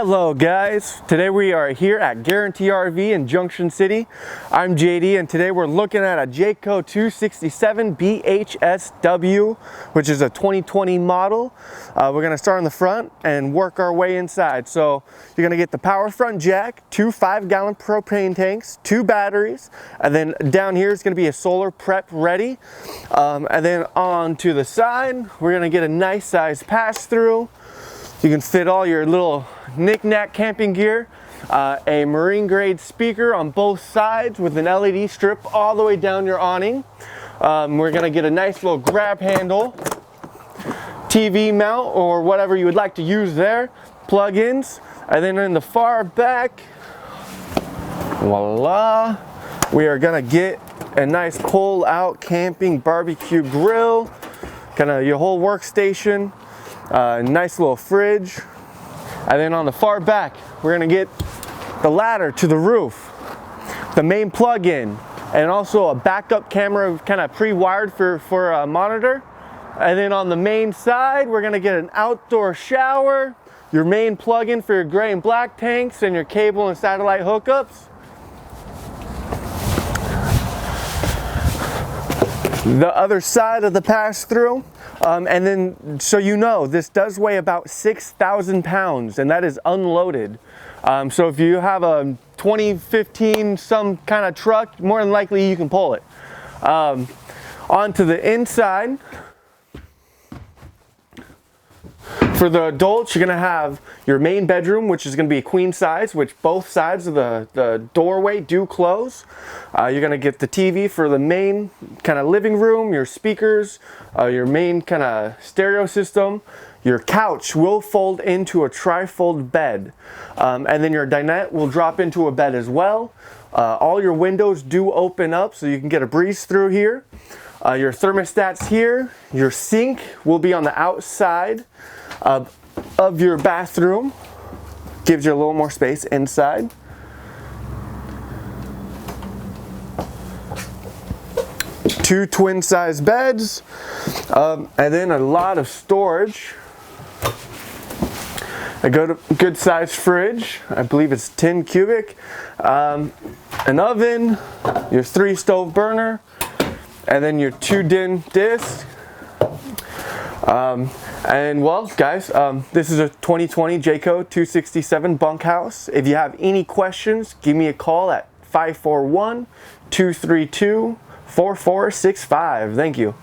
Hello guys, today we are here at Guaranty RV in Junction City. I'm JD and today we're looking at a Jayco 267 BHSW, which is a 2020 model. We're going to start on the front and work our way inside. So you're going to get the power front jack, two 5-gallon propane tanks, 2 batteries, and then down here is going to be a solar prep ready. And then on to the side, we're going to get a nice size pass-through. You can fit all your little knick-knack camping gear, a marine grade speaker on both sides with an LED strip all the way down your awning. We're gonna get a nice little grab handle, TV mount or whatever you would like to use there, plug-ins, and then in the far back, voila, we are gonna get a nice pull-out camping barbecue grill, kind of your whole workstation. Nice little fridge, and then on the far back we're gonna get the ladder to the roof, the main plug-in, and also a backup camera kind of pre-wired for a monitor. And then on the main side we're gonna get an outdoor shower, your main plug-in for your gray and black tanks, and your cable and satellite hookups. The other side of the pass-through, and then so you know, this does weigh about 6,000 pounds, and that is unloaded. So if you have a 2015 some kind of truck, more than likely you can pull it. Onto the inside. For the adults, you're gonna have your main bedroom, which is gonna be a queen size, which both sides of the doorway do close. You're gonna get the TV for the main kind of living room, your speakers, your main kind of stereo system. Your couch will fold into a tri-fold bed. And then your dinette will drop into a bed as well. All your windows do open up so you can get a breeze through here. Your thermostat's here. Your sink will be on the outside of your bathroom. Gives you a little more space inside. Two twin size beds, and then a lot of storage. A good sized fridge, I believe it's 10 cubic, an oven, your 3 stove burner, and then your 2 din disc. And well guys, this is a 2020 Jayco 267 Bunkhouse. If you have any questions, give me a call at 541-232-4465. Thank you.